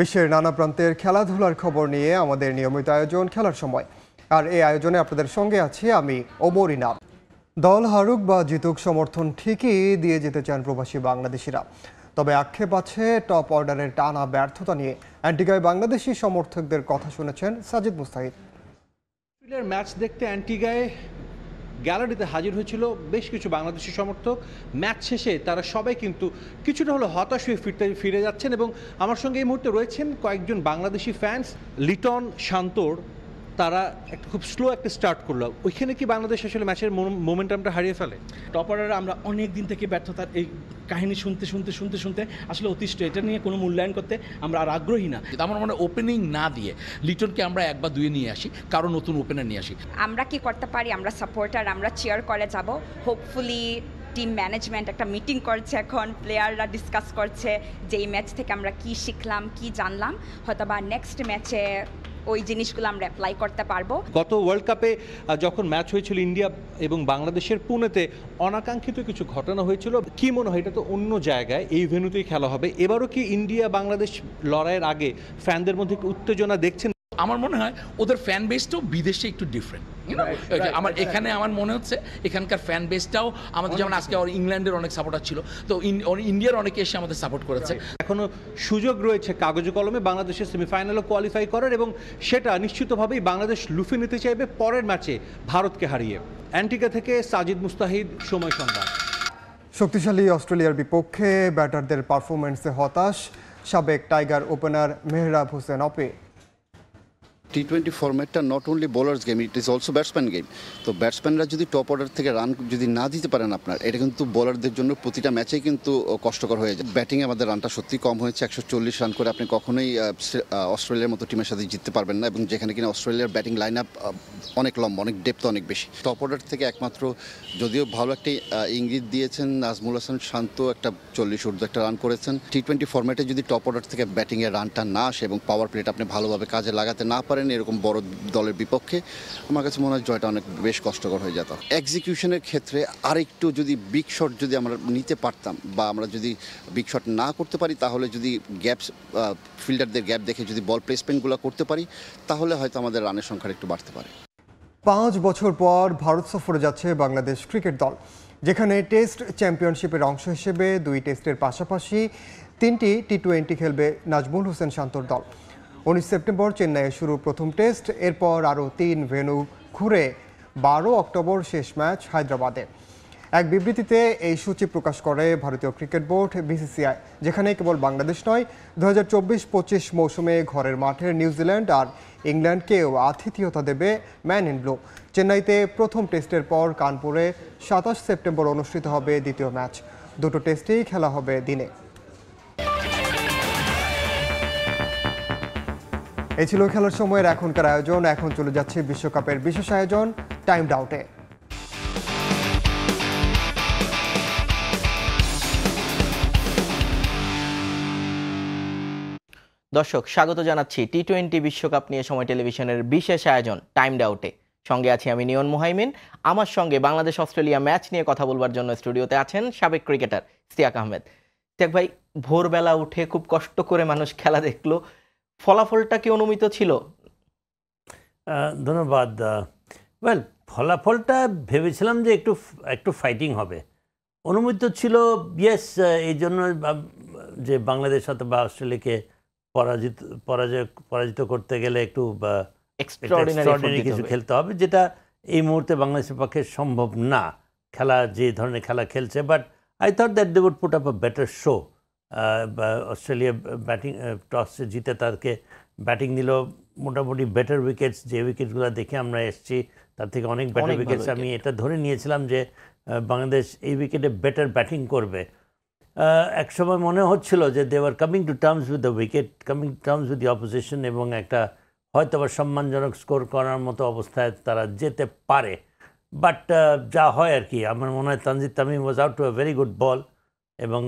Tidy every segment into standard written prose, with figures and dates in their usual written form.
বিশ্বের নানা প্রান্তের খেলাধুলার খবর নিয়ে আমাদের নিয়মিত আয়োজন খেলার সময়। আর এই আয়োজনে আপনাদের সঙ্গে আছি আমি ওমর ইনাম। দল হারুক বা জিতুক সমর্থন ঠিকই দিয়ে যেতে চান প্রবাসী বাংলাদেশিরা, তবে আক্ষেপ আছে টপ অর্ডারের টানা ব্যর্থতা নিয়ে। অ্যান্টিগায় বাংলাদেশি সমর্থকদের কথা শুনেছেন সাজিদ মুস্তাহিদ। ম্যাচ দেখতে অ্যান্টিগায় গ্যালারিতে হাজির হয়েছিল বেশ কিছু বাংলাদেশি সমর্থক। ম্যাচ শেষে তারা সবাই কিন্তু কিছুটা হলো হতাশ হয়ে ফিরে যাচ্ছেন এবং আমার সঙ্গে এই মুহূর্তে রয়েছেন কয়েকজন বাংলাদেশি ফ্যান্স। লিটন, শান্তর তারা একটা খুব স্লো একটা স্টার্ট করলো। ওইখানে কি বাংলাদেশ আসলে ম্যাচের মোমেন্টামটা হারিয়ে ফেলে? টপ অর্ডারে আমরা অনেক দিন থেকে ব্যর্থতার এই কাহিনী শুনতে আসলে অতিষ্ঠ। এটা নিয়ে কোনো মূল্যায়ন করতে আমরা আর আগ্রহী না। আমার মনে হয় ওপেনিং না দিয়ে লিটনকে আমরা এক বা দুয়ে নিয়ে আসি, কারো নতুন ওপেনার নিয়ে আসি। আমরা কি করতে পারি? আমরা সাপোর্টার, আমরা চিয়ার করে যাব। হোপফুলি টিম ম্যানেজমেন্ট একটা মিটিং করছে, এখন প্লেয়াররা ডিসকাস করছে যে এই ম্যাচ থেকে আমরা কি শিখলাম, কি জানলাম, হয়তো বা নেক্সট ম্যাচে ওই জিনিসগুলো আমরা অ্যাপ্লাই করতে পারবো। গত ওয়ার্ল্ড কাপে যখন ম্যাচ হয়েছিল ইন্ডিয়া এবং বাংলাদেশের পুনেতে, অনাকাঙ্ক্ষিত কিছু ঘটনা হয়েছিল। কি মনে হয় এটা তো অন্য জায়গায়, এই ভেন্যুতেই খেলা হবে, এবারও কি ইন্ডিয়া বাংলাদেশ লড়াইয়ের আগে ফ্যানদের মধ্যে উত্তেজনা দেখছেন? আমার মনে হয় ওদের ফ্যান বেসটাও বিদেশে একটু ডিফারেন্ট। আমার এখানে আমার মনে হচ্ছে এখানকার ফ্যান বেসটাও আমাদের, যেমন আজকে ইংল্যান্ডের অনেক সাপোর্টার ছিল, তো ইন্ডিয়ার অনেকে এসে আমাদের সাপোর্ট করেছে। এখনো সুযোগ রয়েছে কাগজে কলমে বাংলাদেশের সেমিফাইনালে কোয়ালিফাই করার, এবং সেটা নিশ্চিতভাবেই বাংলাদেশ লুফে নিতে চাইবে পরের ম্যাচে ভারতকে হারিয়ে। অ্যান্টিগা থেকে সাজিদ মুস্তাহিদ, সময় সংবাদ। শক্তিশালী অস্ট্রেলিয়ার বিপক্ষে ব্যাটারদের পারফরমেন্সে হতাশ সাবেক টাইগার ওপেনার মেহরাব হোসেন অপি। টি-20 ফরম্যাটটা not only bowlers game, it is also batsman game. তো ব্যাটসম্যানরা যদি টপ অর্ডার থেকে রান যদি না দিতে পারেন আপনার, এটা কিন্তু বোলারদের জন্য প্রতিটা ম্যাচেই কিন্তু কষ্টকর হয়ে যায়। ব্যাটিংয়ে আমাদের রানটা সত্যি কম হয়েছে। 140 রান করে আপনি কখনোই অস্ট্রেলিয়ার মতো টিমের সাথে জিততে পারবেন না, এবং যেখানে কিনা অস্ট্রেলিয়ার ব্যাটিং লাইন আপ অনেক লম্বা, অনেক ডেপথ অনেক বেশি। টপ অর্ডার থেকে একমাত্র যদিও ভালো একটা ইঙ্গিত দিয়েছেন নাজমুল হাসান শান্ত, একটা 40 ঊর্ধ্ব একটা রান করেছেন। টি-20 ফরম্যাটে যদি টপ অর্ডার থেকে ব্যাটিংয়ের রানটা না আসে এবং পাওয়ার প্লেটা আপনি ভালোভাবে কাজে লাগাতে না পারেন এরকম বড় দলের বিপক্ষে, আমার কাছে মনে হয় জয়টা অনেক বেশ কষ্টকর হয়ে যেত। এক্সিকিউশনের ক্ষেত্রে আরেকটু যদি বিগ শট যদি আমরা নিতে পারতাম, বা আমরা যদি বিগ শট না করতে পারি, তাহলে যদি গ্যাপস ফিল্ডারদের গ্যাপ দেখে যদি বল প্লেসমেন্টগুলো করতে পারি, তাহলে হয়তো আমাদের রানের সংখ্যা একটু বাড়তে পারে। 5 বছর পর ভারত সফরে যাচ্ছে বাংলাদেশ ক্রিকেট দল, যেখানে টেস্ট চ্যাম্পিয়নশিপের অংশ হিসেবে 2 টেস্টের পাশাপাশি 3টি টি-20 খেলবে নাজমুল হোসেন শান্তর দল। 19 সেপ্টেম্বর চেন্নাইয়ে শুরু প্রথম টেস্ট, এরপর আরও 3 ভেন্যু ঘুরে 12 অক্টোবর শেষ ম্যাচ হায়দ্রাবাদে। এক বিবৃতিতে এই সূচি প্রকাশ করে ভারতীয় ক্রিকেট বোর্ড বিসিসিআই, যেখানে কেবল বাংলাদেশ নয়, 2024-25 মৌসুমে ঘরের মাঠের নিউজিল্যান্ড আর ইংল্যান্ডকেও আতিথেয়তা দেবে ম্যান ইন ব্লু। চেন্নাইতে প্রথম টেস্টের পর কানপুরে 27 সেপ্টেম্বর অনুষ্ঠিত হবে দ্বিতীয় ম্যাচ। দুটো টেস্টেই খেলা হবে দিনে। এই ছিল খেলার সময়ের এখনকার আয়োজন। এখন চলে যাচ্ছে বিশ্বকাপের বিশেষ আয়োজন টাইমড আউটে। দর্শক, স্বাগত জানাচ্ছি টি-20 বিশ্বকাপ নিয়ে সময় টেলিভিশনের বিশেষ আয়োজন টাইমড আউটে। সঙ্গে আছি আমি নিয়ন মুহাইমিন। আমার সঙ্গে বাংলাদেশ অস্ট্রেলিয়া ম্যাচ নিয়ে কথা বলবার জন্য স্টুডিওতে আছেন সাবেক ক্রিকেটার ইশতিয়াক আহমেদ। ইশতিয়াক ভাই, ভোরবেলা উঠে খুব কষ্ট করে মানুষ খেলা দেখলো, ফলাফলটা কি অনুমিত ছিল? ধন্যবাদ। ওয়েল, ফলাফলটা ভেবেছিলাম যে একটু ফাইটিং হবে, অনুমিত ছিল। ইয়েস, এই জন্য যে বাংলাদেশ অথবা অস্ট্রেলিয়াকে পরাজিত করতে গেলে একটু এক্সট্রাঅর্ডিনারি কিছু খেলতে হবে, যেটা এই মুহূর্তে বাংলাদেশের পক্ষে সম্ভব না, খেলা যে ধরনের খেলা খেলছে। But I thought that they would put up a better show. Australia batting টসে জিতে তাদেরকে ব্যাটিং দিল, মোটামুটি বেটার উইকেটস, যে উইকেটসগুলো দেখে আমরা এসেছি তার থেকে অনেক বেটার উইকেটস। আমি এটা ধরে নিয়েছিলাম যে বাংলাদেশ এই উইকেটে বেটার ব্যাটিং করবে। এক সময় মনে হচ্ছিল যে they are coming to terms with the wicket, coming to terms with the opposition, এবং একটা হয়তো আবার সম্মানজনক স্কোর করার মতো অবস্থায় তারা যেতে পারে। বাট যা হয় আর কি, আমার মনে হয় Tanzid Tamim was out to a very good ball, এবং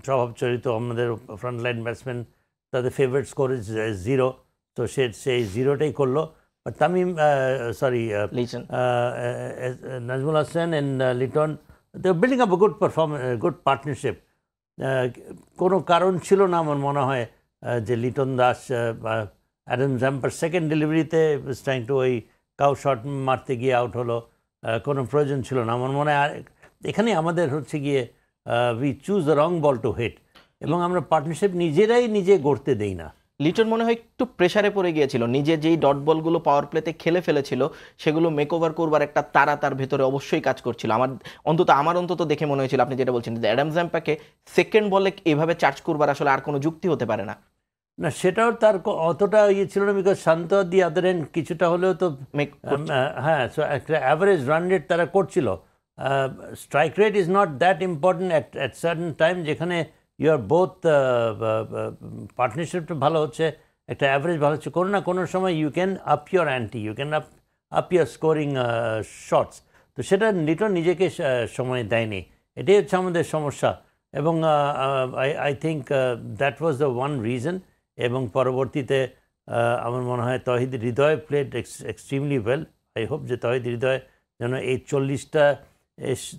স্বভাবচরিত আমাদের ফ্রন্টলাইন ব্যাটসম্যান তাদের ফেভারিট স্কোর 0, তো সেই 0টাই করলো। Tamim Nazmul Hasan and Liton, they were building up a good performance, good partnership. কোনো কারণ ছিল না আমার মনে হয় যে Liton Das Adam jumper second ডেলিভারিতে ট্রাইং টু ওই কাউ শট মারতে গিয়ে আউট হলো, কোনো প্রয়োজন ছিল না আমার মনে হয়। এখানে আমাদের হচ্ছে গিয়ে we choose the wrong ball to hit, এবং আমরা পার্টনারশিপ নিজেরাই নিজে গড়তে দেই না। লিটন মনে হয় একটু প্রেসারে পড়ে গিয়েছিল, নিজে যেই ডট বলগুলো পাওয়ার প্লেতে খেলে ফেলেছিল সেগুলো মেকওভার করবার একটা তারা তার ভেতরে অবশ্যই কাজ করছিল। আমার অন্তত দেখে মনে হয়েছিল আপনি যেটা বলছেন যে অ্যাডাম জাম্পাকে সেকেন্ড বলে এভাবে চার্জ করবার আসলে আর কোনো যুক্তি হতে পারে না। না, সেটাও তার অতটা ইয়ে ছিল না, because Shanto the other and কিছুটা হলেও তো হ্যাঁ, সো একটা অ্যাভারেজ রান রেট তারা করছিল। Strike rate is not that important at certain time, যেখানে ইউ আর বোথ পার্টনারশিপটা ভালো হচ্ছে, একটা অ্যাভারেজ ভালো হচ্ছে, কোনো না কোনো সময় you can up your ante, you can up your scoring shots. তো সেটা লিটন নিজেকে সময় দেয়নি, এটাই হচ্ছে আমাদের সমস্যা। এবং I think that was the one reason. এবং পরবর্তীতে আমার মনে হয় Towhid Hridoy played extremely well. I hope যে তহিদ হৃদয় যেন এই 40টা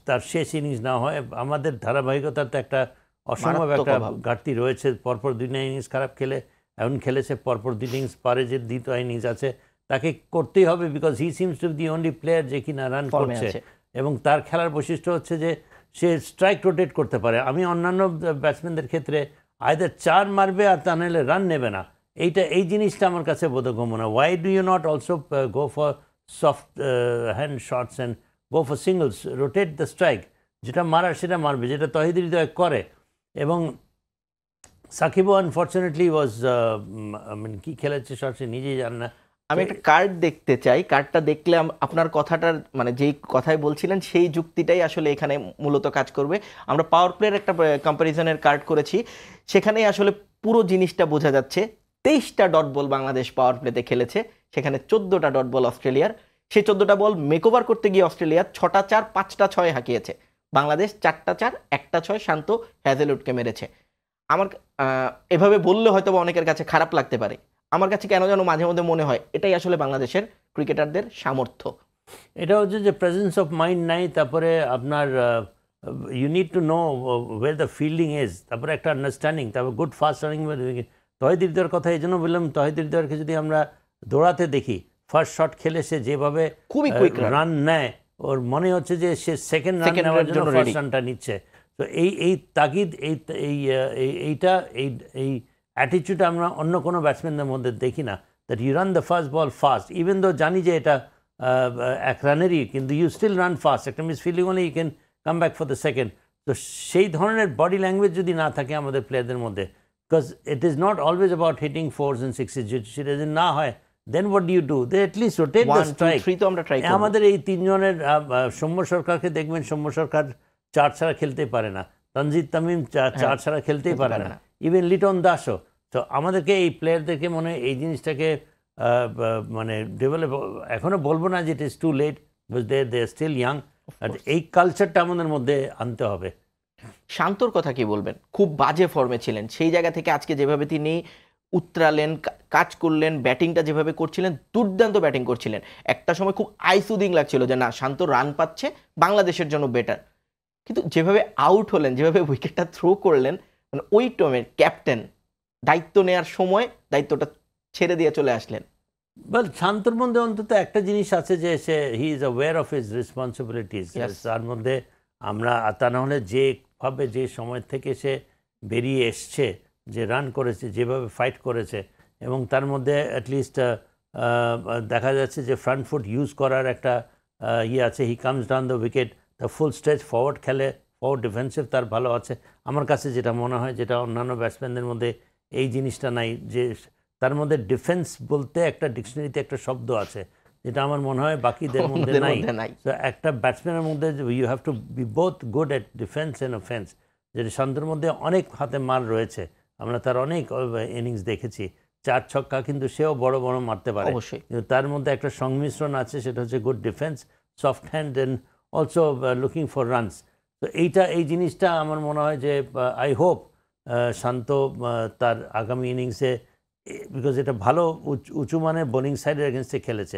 তার শেষ ইনিংস না হয়। আমাদের ধারাবাহিকতার তো একটা অসম্ভব একটা ঘাটতি রয়েছে, পরপর 2 ইনিংস খারাপ খেলে, এখন খেলেছে পরপর 2 ইনিংস, পারে যে 2টা ইনিংস আছে তাকে করতেই হবে, because he seems to the only player যে কিনা রান করছে। এবং তার খেলার বৈশিষ্ট্য হচ্ছে যে সে স্ট্রাইক রোটেট করতে পারে। আমি অন্যান্য ব্যাটসম্যানদের ক্ষেত্রে আইদার 4 মারবে আর তা নাহলে রান নেবে না, এই জিনিসটা আমার কাছে বোধগম্য না। Why do you not also go for soft hand shots and go for singles, rotate the strike, যেটা মারার সেটা মারবে, যেটা তহিদ হৃদয় করে। এবং সাকিবও আনফর্চুনেটলি ওয়াজ কি খেলেছে শট সে নিজেই জানে না। আমি একটা কার্ড দেখতে চাই, কার্ডটা দেখলে আপনার কথাটার মানে যেই কথাই বলছিলেন সেই যুক্তিটাই আসলে এখানে মূলত কাজ করবে। আমরা পাওয়ার প্লের একটা কম্প্যারিজনের কার্ড করেছি, সেখানেই আসলে পুরো জিনিসটা বোঝা যাচ্ছে। 23টা ডট বল বাংলাদেশ পাওয়ার প্লেতে খেলেছে, সেখানে 14টা ডট বল অস্ট্রেলিয়ার। সেই 14টা বল মেকওভার করতে গিয়ে অস্ট্রেলিয়া 6টা 4 5টা 6 হাঁকিয়েছে, বাংলাদেশ 4টা 4 1টা 6 শান্ত হ্যাজেলউডকে মেরেছে। আমার এভাবে বললে হয়তো অনেকের কাছে খারাপ লাগতে পারে, আমার কাছে কেন যেন মাঝে মধ্যে মনে হয় এটাই আসলে বাংলাদেশের ক্রিকেটারদের সামর্থ্য। এটা হচ্ছে যে প্রেজেন্স অফ মাইন্ড নাই, তারপরে আপনার you need to know where the fielding is, তারপরে একটা আন্ডারস্ট্যান্ডিং, তারপর গুড ফাস্ট রানিং। তহিদ হৃদয়ের কথা এই জন্য বললাম, তহিদ হৃদয়কে যদি আমরা দৌড়াতে দেখি, ফার্স্ট শট খেলে সে যেভাবে খুবই কুইক রান নেয়, ওর মনে হচ্ছে যে সে সেকেন্ড রান নেওয়ার জন্য ফার্স্ট রানটা নিচ্ছে। তো এই তাগিদ, এইটা এই অ্যাটিটিউড আমরা অন্য কোনো ব্যাটসম্যানদের মধ্যে দেখি না, that you run the first ball fast, even though জানি যে এটা 1 রানেরই, কিন্তু ইউ স্টিল রান ফাস্ট, একটা মিস ফিল্ডিং হলে you can come back for the second. তো সেই ধরনের বডি ল্যাঙ্গুয়েজ যদি না থাকে আমাদের প্লেয়ারদের মধ্যে, because it is not always about hitting 4s and 6s, সেটা যদি না হয় then what do you do, they at least rotate the strike. আমাদের এই 3 জনের সৌম্য সরকারকে দেখবেন, সৌম্য সরকার 4 ছাড়া খেলতেই পারে না, তানজিদ তামিম 4 ছাড়া খেলতেই পারে না, ইভেন লিটন দাসও। তো আমাদেরকে এই প্লেয়ারদেরকে মনে হয় এই জিনিসটাকে মানে ডেভেলপ, এখনও বলবো না যে it is too late, because they are still young, আর এই কালচারটা আমাদের মধ্যে আনতে হবে। শান্তর কথা কি বলবেন? খুব বাজে ফর্মে ছিলেন, সেই জায়গা থেকে আজকে যেভাবে তিনি উতরালেন, কাজ করলেন, ব্যাটিংটা যেভাবে করছিলেন, দুর্দান্ত ব্যাটিং করছিলেন। একটা সময় খুব আইসুদিং লাগছিল যে না, শান্ত রান পাচ্ছে, বাংলাদেশের জন্য বেটার। কিন্তু যেভাবে আউট হলেন, যেভাবে উইকেটটা থ্রো করলেন, মানে ওই টমের ক্যাপ্টেন দায়িত্ব নেওয়ার সময় দায়িত্বটা ছেড়ে দিয়ে চলে আসলেন। বল শান্তর মধ্যে অন্তত একটা জিনিস আছে যে সে he is aware of his responsibilities. তার মধ্যে আমরা তা না হলে যেভাবে যে সময় থেকে সে বেরিয়ে এসছে, যে রান করেছে, যেভাবে ফাইট করেছে, এবং তার মধ্যে অ্যাটলিস্ট দেখা যাচ্ছে যে ফ্রন্ট ফুট ইউজ করার একটা ইয়ে আছে। He comes down the wicket, the full stretch forward খেলে, ফরওয়ার্ড ডিফেন্সিভ তার ভালো আছে। আমার কাছে যেটা মনে হয়, যেটা অন্যান্য ব্যাটসম্যানদের মধ্যে এই জিনিসটা নাই, যে তার মধ্যে ডিফেন্স বলতে একটা ডিকশনারিতে একটা শব্দ আছে, যেটা আমার মনে হয় বাকিদের মধ্যে নাই। তো একটা ব্যাটসম্যানের মধ্যে you have to be both good at defence and offence. যেটা শান্তর মধ্যে অনেক হাতে মার রয়েছে, আমরা তার অনেক ইনিংস দেখেছি, 4 ছক্কা, কিন্তু সেও বড় বড় মারতে পারে। কিন্তু তার মধ্যে একটা সংমিশ্রণ আছে, সেটা হচ্ছে good defence, soft hand, and also looking for runs. তো এই জিনিসটা আমার মনে হয় যে আই হোপ শান্ত তার আগামী ইনিংসে, বিকজ এটা ভালো উঁচু মানের বোলিং সাইডের এগেনস্টে খেলেছে।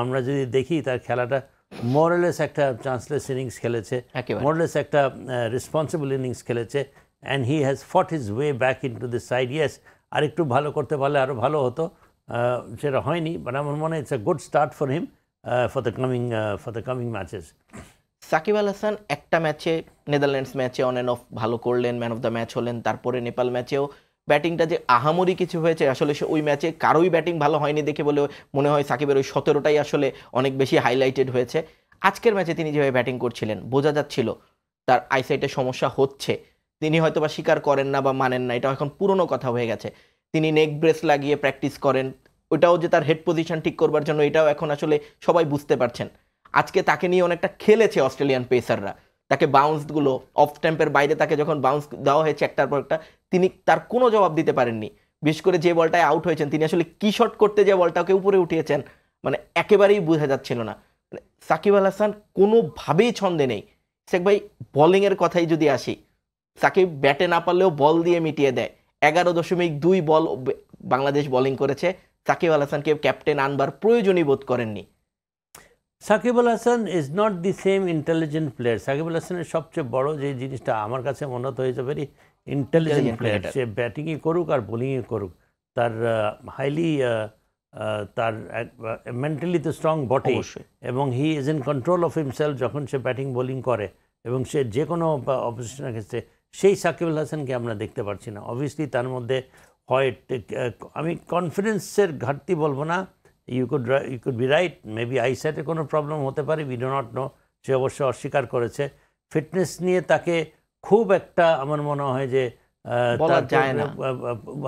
আমরা যদি দেখি তার খেলাটা মোরলেস একটা চান্সলেস ইনিংস খেলেছে, মোরলেস একটা রেসপন্সিবল ইনিংস খেলেছে, and he has fought his way back in to the side. Yes, আর একটু ভালো করতে পারলে আরও ভালো হতো, সেটা হয়নি। বাট আমার মনে হয় it's a good start for him for the coming matches. Shakib Al Hasan একটা ম্যাচে, নেদারল্যান্ডস ম্যাচে অন অ্যান্ড অফ ভালো করলেন, ম্যান অফ দ্য ম্যাচ হলেন, তারপরে নেপাল ম্যাচেও ব্যাটিংটা যে আহামরি কিছু হয়েছে, আসলে সে ওই ম্যাচে কারোই ব্যাটিং ভালো হয়নি দেখে বলে মনে হয় সাকিবের ওই 17টাই আসলে অনেক বেশি হাইলাইটেড হয়েছে। আজকের ম্যাচে তিনি যেভাবে ব্যাটিং করছিলেন বোঝা যাচ্ছিল তার আইসাইটের সমস্যা হচ্ছে। তিনি হয়তো বা স্বীকার করেন না বা মানেন না, এটা এখন পুরনো কথা হয়ে গেছে। তিনি নেক ব্রেস লাগিয়ে প্র্যাকটিস করেন, ওটাও যে তার হেড পজিশন ঠিক করবার জন্য, এটাও এখন আসলে সবাই বুঝতে পারছেন। আজকে তাকে নিয়ে অনেকটা খেলেছে অস্ট্রেলিয়ান পেসাররা, তাকে বাউন্সগুলো অফ স্ট্যাম্পের বাইরে তাকে যখন বাউন্স দেওয়া হয়েছে একটার পর একটা, তিনি তার কোনো জবাব দিতে পারেননি। বিশেষ করে যে বলটায় আউট হয়েছেন, তিনি আসলে কি শট করতে যে বলটাকে উপরে উঠিয়েছেন, মানে একেবারেই বোঝা যাচ্ছিল না। মানে সাকিব আল হাসান কোনোভাবেই ছন্দে নেই। শেখ ভাই, বোলিংয়ের কথাই যদি আসি, সাকিব ব্যাটে না পারলেও বল দিয়ে মিটিয়ে দেয়। 11.2 বল বাংলাদেশ বোলিং করেছে, সাকিব আল হাসানকে ক্যাপ্টেন আনবার প্রয়োজনই বোধ করেননি। Shakib Al Hasan is not the same intelligent player. Shakib Al হাসানের সবচেয়ে বড় যে জিনিসটা আমার কাছে মনে হতো, is a very intelligent player. সে ব্যাটিংই করুক আর বোলিংই করুক, তার হাইলি তার মেন্টালি তো স্ট্রং বটে, এবং he is in control of himself যখন সে ব্যাটিং বোলিং করে, এবং সে যে কোনো অপোজিশনের ক্ষেত্রে সেই সাকিব আল হাসানকে আমরা দেখতে পাচ্ছি না। অবভিয়াসলি তার মধ্যে হয়, আমি কনফিডেন্সের ঘাটতি বলবো না, you could be right, maybe আইসাইটের কোনো প্রবলেম হতে পারে, উই ডো নট নো। সে অবশ্য অস্বীকার করেছে। ফিটনেস নিয়ে তাকে খুব একটা আমার মনে হয় যে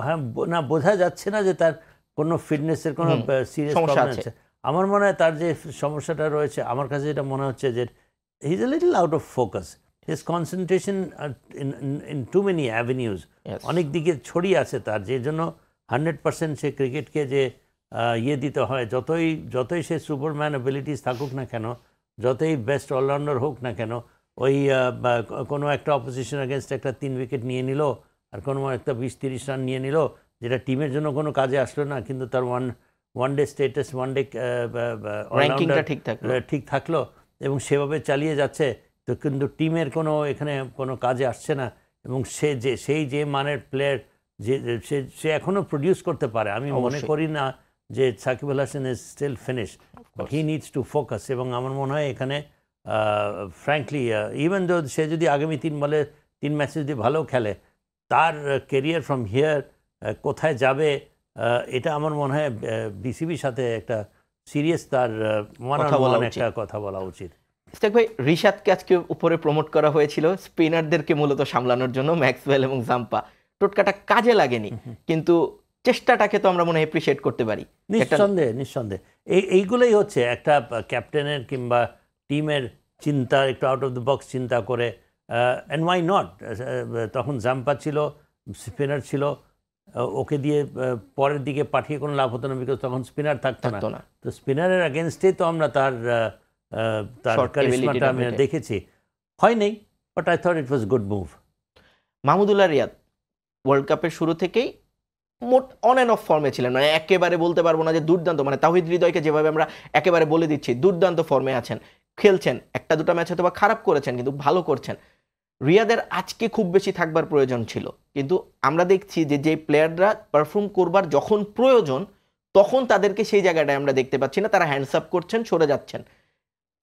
হ্যাঁ, না বোঝা যাচ্ছে না যে তার কোনো ফিটনেসের কোনো সিরিয়াস প্রবলেম আছে। আমার মনে হয় তার যে সমস্যাটা রয়েছে, আমার কাছে যেটা মনে হচ্ছে যে he is a little out of focus, his concentration in too many avenues, অনেক দিকে ছড়িয়ে আছে তার, যে জন্য 100% সে ক্রিকেটকে যে ইয়ে দিতে হয়, যতই সে সুপারম্যান অ্যাবিলিটিস থাকুক না কেন, যতই বেস্ট অলরাউন্ডার হোক না কেন, ওই কোনো একটা অপোজিশন এগেনস্ট একটা 3 উইকেট নিয়ে নিল, আর কোনো একটা 20-30 রান নিয়ে নিল, যেটা টিমের জন্য কোনো কাজে আসলো না, কিন্তু তার one day status, one day allrounder ঠিক থাকলো, এবং সেভাবে চালিয়ে যাচ্ছে। তো কিন্তু টিমের এখানে কোনো কাজে আসছে না, এবং সেই যে মানের প্লেয়ার, যে সে এখনও প্রডিউস করতে পারে। আমি মনে করি না যে Shakib Al Hasan is still finish, but he needs to focus. এবং আমার মনে হয় এখানে ফ্র্যাঙ্কলি, ইভেন দো সে যদি আগামী 3 ম্যাচে যদি ভালো খেলে, তার কেরিয়ার ফ্রম হিয়ার কোথায় যাবে, এটা আমার মনে হয় বিসিবির সাথে একটা সিরিয়াস তার একটা কথা বলা উচিত। ভাই, রিশাদকে আজকে উপরে প্রমোট করা হয়েছিল স্পিনারদেরকে মূলত সামলানোর জন্য, ম্যাক্সওয়েল এবং জাম্পা। টোটকাটা কাজে লাগেনি, কিন্তু চেষ্টাটাকে তো আমরা মনে হয় অ্যাপ্রিশিয়েট করতে পারি। নিঃসন্দেহে এইগুলোই হচ্ছে একটা ক্যাপ্টেনের কিংবা টিমের চিন্তা, একটু আউট অফ দ্য বক্স চিন্তা করে। অ্যান্ড ওয়াই নট, তখন জাম্পা ছিল, স্পিনার ছিল, ওকে দিয়ে পরের দিকে পাঠিয়ে কোনো লাভ হতো না, বিকজ তখন স্পিনার থাকতো না। তো স্পিনারের এগেনস্টেই তো আমরা তার কারিশমাটা আমি দেখেছি, হয় নেই, but I thought it was good move. Mahmudullah Riyad world কাপের শুরু থেকেই মোট অন অ্যান্ড অফ ফর্মে ছিলেন, মানে একেবারে বলতে পারবো না যে দুর্দান্ত, মানে তাওহিদ হৃদয়কে যেভাবে আমরা একেবারে বলে দিচ্ছি দুর্দান্ত ফর্মে আছেন, খেলছেন, 1-2 ম্যাচ হয়তো বা খারাপ করেছেন কিন্তু ভালো করছেন। রিয়াদের আজকে খুব বেশি থাকবার প্রয়োজন ছিল, কিন্তু আমরা দেখছি যে প্লেয়াররা পারফর্ম করবার যখন প্রয়োজন, তখন তাদেরকে সেই জায়গাটায় আমরা দেখতে পাচ্ছি না, তারা হ্যান্ডস আপ করছেন, সরে যাচ্ছেন।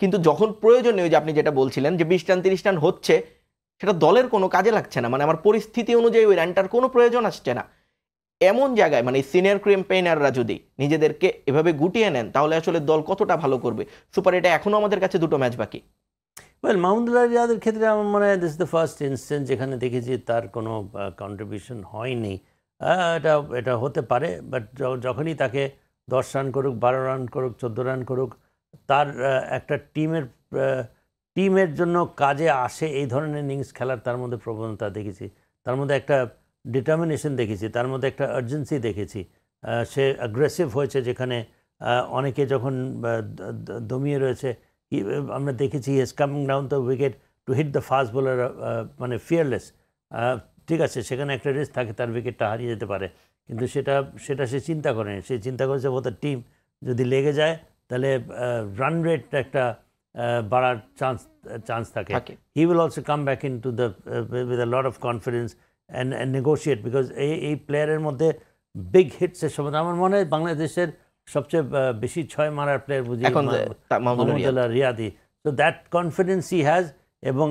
কিন্তু যখন প্রয়োজন নেই, যে আপনি যেটা বলছিলেন যে 20 রান 30 রান হচ্ছে, সেটা দলের কোনো কাজে লাগছে না, মানে আমার পরিস্থিতি অনুযায়ী ওই রানটার কোনো প্রয়োজন আসছে না। এমন জায়গায় মানে সিনিয়র ক্যাম্পেইনাররা যদি নিজেদেরকে এভাবে গুটিয়ে নেন, তাহলে আসলে দল কতটা ভালো করবে। সুপার এটা এখনও আমাদের কাছে 2 ম্যাচ বাকি। মাহমুদুল্লাহ রিয়াদের ক্ষেত্রে আমার মনে হয় দিস দ্য ফার্স্ট ইনস্টেন্স যেখানে দেখেছি তার কোনো কন্ট্রিবিউশন হয়নি। এটা হতে পারে, বাট যখনই তাকে 10 রান করুক, 12 রান করুক, 14 রান করুক, তার একটা টিমের জন্য কাজে আসে এই ধরনের ইনিংস খেলার তার মধ্যে প্রবণতা দেখেছি, তার মধ্যে একটা ডিটারমিনেশন দেখেছি, তার মধ্যে একটা আর্জেন্সি দেখেছি। সে অ্যাগ্রেসিভ হয়েছে, যেখানে অনেকে যখন দমিয়ে রয়েছে, আমরা দেখেছি is coming down the wicket to hit the fast bowler, মানে ফিয়ারলেস। ঠিক আছে, সেখানে একটা রিস্ক থাকে, তার উইকেটটা হারিয়ে যেতে পারে, কিন্তু সেটা সে চিন্তা করেনি। সে চিন্তা করেছে ওদের টিম যদি লেগে যায় তাহলে রান রেট একটা বাড়ার চান্স থাকে। He will also come back in to the with a lot of confidence and negotiate, because এই প্লেয়ারের মধ্যে বিগ হিটসের সময় আমার মনে হয় বাংলাদেশের সবচেয়ে বেশি 6 মারার প্লেয়ার বুঝি এখন মাহমুদুল্লাহ রিয়াদি। So that confidence he has এবং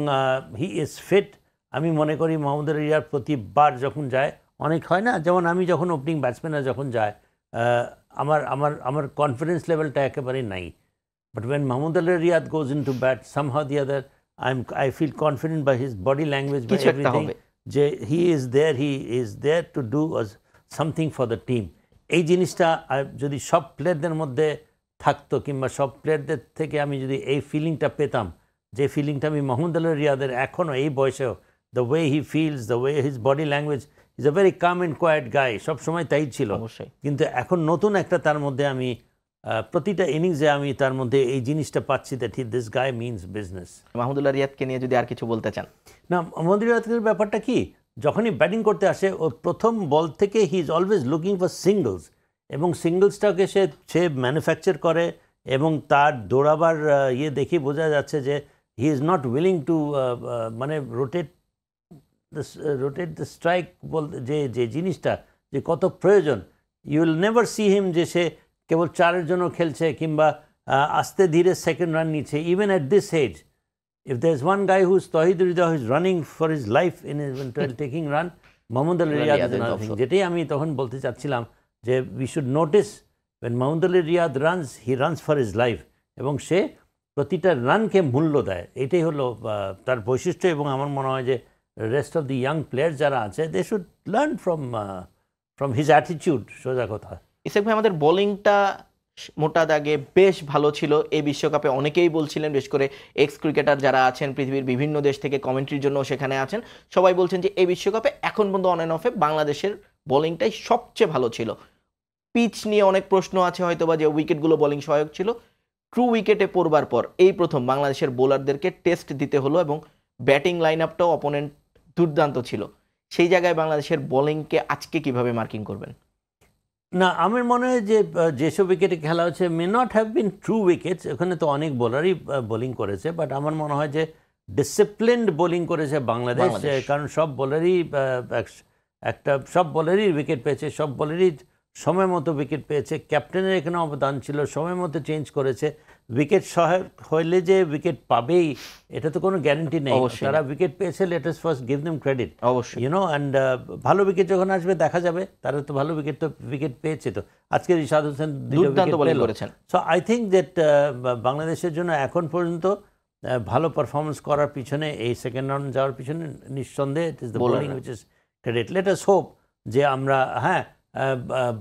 হি ইজ ফিট। আমি মনে করি মাহমুদুল্লাহ রিয়াদ প্রতিবার যখন যায় অনেক হয় না, যেমন আমি যখন ওপেনিং ব্যাটসম্যানরা যখন যায় আমার আমার আমার কনফিডেন্স লেভেলটা একেবারেই নাই। But when Mahmudullah Riyad goes in to bat somehow the other I feel confident by his body language, by everything, যে he is there to do something for the team. এই জিনিসটা যদি সব প্লেয়ারদের মধ্যে থাকতো কিংবা সব প্লেয়ারদের থেকে আমি যদি এই ফিলিংটা পেতাম, যে ফিলিংটা আমি মাহমুদুল্লাহ রিয়াদের এখনও এই বয়সেও, the way he feels, the way his body language, is a very calm and quiet guy, সবসময় তাই ছিল। কিন্তু এখন নতুন একটা তার মধ্যে আমি প্রতিটা ইনিংসে আমি তার মধ্যে এই জিনিসটা পাচ্ছি, that this guy means business. Mahmudullah রিয়াদকে নিয়ে যদি আর কিছু বলতে চান। না, মাহমুদুল্লাহ রিয়াদের ব্যাপারটা কি, যখনই ব্যাটিং করতে আসে ও প্রথম বল থেকে he is always looking for singles, এবং সিঙ্গলসটাকে সে ম্যানুফ্যাকচার করে এবং তার দৌড়াবার ইয়ে দেখে বোঝা যাচ্ছে যে he is not willing to মানে রোটেট দ্য স্ট্রাইক বলতে যে জিনিসটা যে কত প্রয়োজন। You will never see him যে সে কেবল 4-এর জন্য খেলছে কিংবা আস্তে ধীরে সেকেন্ড রান নিচ্ছে। Even at this age, if there's one guy who's Tawhid Rida who's running for his life in his taking run, Mahamudullah Riyad is another thing. যেটাই আমি তখন বলতে চাচ্ছিলাম যে we should notice when Mahamudullah Riyad runs, he runs for his life, এবং সে প্রতিটা রানকে মূল্য দেয়। এটাই হলো তার বৈশিষ্ট্য। এবং আমার মনে হয় যে rest of the young player যারা আছে, they should learn from his attitude, সোজা কথা। ইসেক ভাই, আমাদের বোলিংটা মোটা দাগে বেশ ভালো ছিল এই বিশ্বকাপে, অনেকেই বলছিলেন, বিশেষ করে এক্স ক্রিকেটার যারা আছেন পৃথিবীর বিভিন্ন দেশ থেকে কমেন্ট্রির জন্য সেখানে আছেন, সবাই বলছেন যে এই বিশ্বকাপে এখন পর্যন্ত অন অ্যান্ড অফে বাংলাদেশের বোলিংটাই সবচেয়ে ভালো ছিল। পিচ নিয়ে অনেক প্রশ্ন আছে হয়তো, বা যে উইকেটগুলো বোলিং সহায়ক ছিল। ট্রু উইকেটে পড়বার পর এই প্রথম বাংলাদেশের বোলারদেরকে টেস্ট দিতে হলো, এবং ব্যাটিং লাইন আপটাও অপোনেন্ট দুর্দান্ত ছিল। সেই জায়গায় বাংলাদেশের বোলিংকে আজকে কিভাবে মার্কিং করবেন? না, আমার মনে হয় যে যেসব উইকেটে খেলা হচ্ছে may not have been true wickets, ওখানে তো অনেক বোলারই বোলিং করেছে, বাট আমার মনে হয় যে ডিসিপ্লিনড বোলিং করেছে বাংলাদেশ। কারণ সব বোলারই উইকেট পেয়েছে, সব বোলারই সময় মতো উইকেট পেয়েছে। ক্যাপ্টেনের এখানে অবদান ছিল, সময় মতো চেঞ্জ করেছে। উইকেট সহায়ক হইলে যে উইকেট পাবেই এটা তো কোনো গ্যারান্টি নেই। তারা উইকেট পেয়েছে, let us first give them credit, you know. And ভালো উইকেট যখন আসবে দেখা যাবে, তারা তো ভালো উইকেট পেয়েছে। তো আজকে রিশাদ হোসেন করেছেন। সো আই থিঙ্ক দ্যাট বাংলাদেশের জন্য এখন পর্যন্ত ভালো পারফরমেন্স করার পিছনে, এই সেকেন্ড রাউন্ড যাওয়ার পিছনে নিঃসন্দেহে it is the bowling which is credit. Let us hope যে আমরা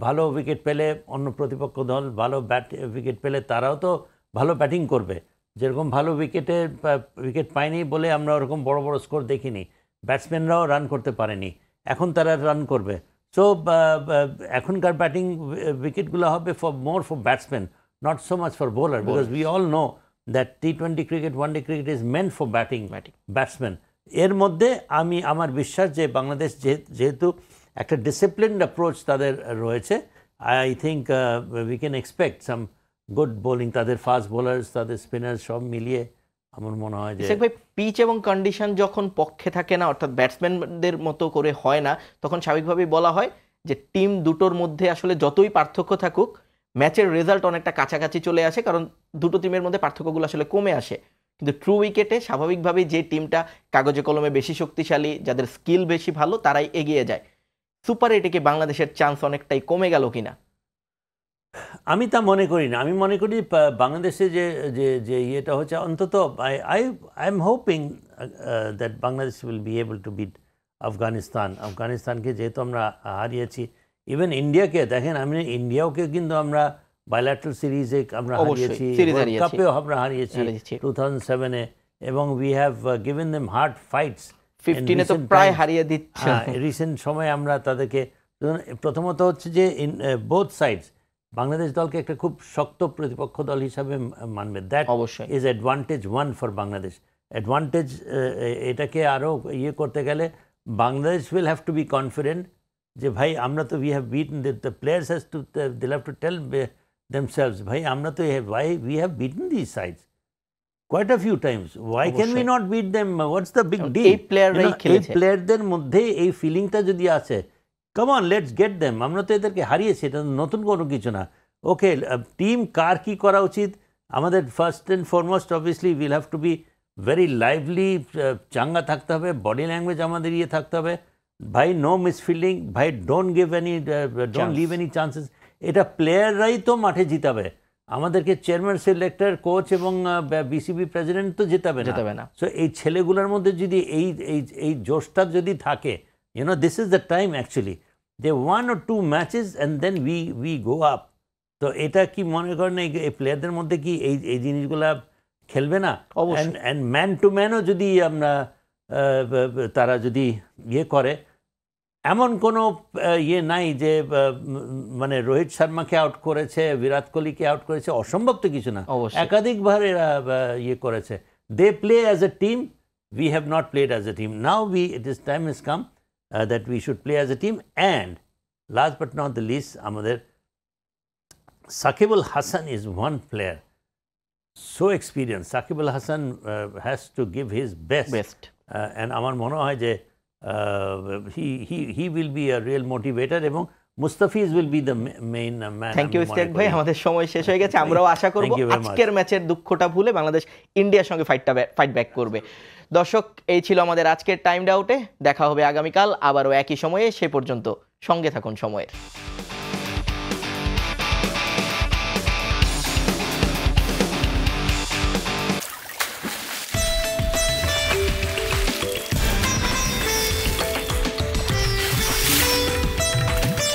ভালো উইকেট পেলে অন্য প্রতিপক্ষ দল ভালো উইকেট পেলে তারাও তো ভালো ব্যাটিং করবে। যেরকম ভালো উইকেট পায়নি বলে আমরা ওরকম বড় বড় স্কোর দেখিনি, ব্যাটসম্যানরাও রান করতে পারেনি, এখন তারা রান করবে। সো এখনকার ব্যাটিং উইকেটগুলো হবে for batsman, not so much for bowler, because we all know that T20 cricket, one day cricket is meant for batsman. এর মধ্যে আমার বিশ্বাস যে বাংলাদেশ যেহেতু একটা ডিসিপ্লিনড অ্যাপ্রোচ তাদের রয়েছে, I think we can expect some good bowling. তাদের ফাস্ট বোলার্স, তাদের স্পিনার্স সব মিলিয়ে আমার মনে হয় যে পিচ এবং কন্ডিশন যখন পক্ষে থাকে না, অর্থাৎ ব্যাটসম্যানদের মতো করে হয় না, তখন স্বাভাবিকভাবেই বলা হয় যে টিম দুটোর মধ্যে আসলে যতই পার্থক্য থাকুক, ম্যাচের রেজাল্ট অনেকটা কাছাকাছি চলে আসে, কারণ দুটো টিমের মধ্যে পার্থক্যগুলো আসলে কমে আসে। কিন্তু ট্রু উইকেটে স্বাভাবিকভাবেই যে টিমটা কাগজে কলমে বেশি শক্তিশালী, যাদের স্কিল বেশি ভালো, তারাই এগিয়ে যায়। সুপার এইটে কি বাংলাদেশের চান্স অনেকটাই কমে গেল কিনা? আমি তা মনে করি না। আমি মনে করি বাংলাদেশে যে ইয়েটা হচ্ছে, অন্তত I am hoping that Bangladesh will be able to beat আফগানিস্তানকে যেহেতু আমরা হারিয়েছি, ইভেন ইন্ডিয়াকে দেখেন, ইন্ডিয়াওকে কিন্তু আমরা বাইল্যাটারাল সিরিজে আমরা হারিয়েছি, ওয়ার্ল্ড কাপেও আমরা হারিয়েছি 2007-এ, এবং we have given them hard fights. 15-এ তো প্রায় হারিয়ে দিচ্ছে। রিসেন্ট সময়ে আমরা তাদেরকে, প্রথমত হচ্ছে যে বোথ সাইডস বাংলাদেশ দলকে একটা খুব শক্ত প্রতিপক্ষ দল হিসাবে মানবে। That is advantage one for Bangladesh. Advantage এটাকে আরও ইয়ে করতে গেলে Bangladesh will have to be confident যে ভাই আমরা তো we have Vuitton, the players has to দিল হ্যাভ টু টেল দেমসেলভস, ভাই আমরা তো we have Vuitton this sides quite a few times. Why can we not beat them? What's the big deal? এই প্লেয়ারদের মধ্যে এই ফিলিংটা যদি আছে, come on, let's get them. আমরা তো এদেরকে হারিয়েছি, এটা নতুন কোনো কিছু না। ওকে, টিম কার কী করা উচিত, আমাদের first and foremost obviously will have to be very lively, চাঙ্গা থাকতে হবে, বডি ল্যাঙ্গুয়েজ আমাদের ইয়ে থাকতে হবে, ভাই নো মিসফিল্ডিং, ভাই don't give any, don't leave any chances. এটা প্লেয়াররাই তো মাঠে জিতাবে, আমাদেরকে চেয়ারম্যান, সিলেক্টর, কোচ এবং বিসিবি প্রেসিডেন্ট তো জেতাবে না। সো এই ছেলেগুলোর মধ্যে যদি এই জোশটা যদি থাকে, this is the time actually, যে 1 or 2 matches and then we go up. তো এটা কি মনে করেন এই প্লেয়ারদের মধ্যে কি এই জিনিসগুলা খেলবে না? অ্যান্ড ম্যান টু ম্যানও যদি আমরা তারা যদি ইয়ে করে, এমন কোনো ইয়ে নাই যে মানে রোহিত শর্মাকে আউট করেছে, বিরাট কোহলিকে আউট করেছে, অসম্ভব তো কিছু না, একাধিকবার এরা ইয়ে করেছে। They play as a team, we have not played as a team. Now it is time is come that we should play as a team. And last but not the least, আমাদের Shakib Al Hasan is one player so experienced. Sakib Al Hasan has to give his best. And আমার মনে হয় যে he will be a real motivator এবং Mustafiz will be the main man. Thank you Istek ভাই, আমাদের সময় শেষ হয়ে গেছে। আমরাও আশা করব আজকের ম্যাচের দুঃখটা ভুলে বাংলাদেশ ইন্ডিয়ার সঙ্গে ফাইট ব্যাক করবে। দর্শক, এই ছিল আমাদের আজকের টাইম আউটে। দেখা হবে আগামীকাল আবারও একই সময়ে, সে পর্যন্ত সঙ্গে থাকুন সময়ের।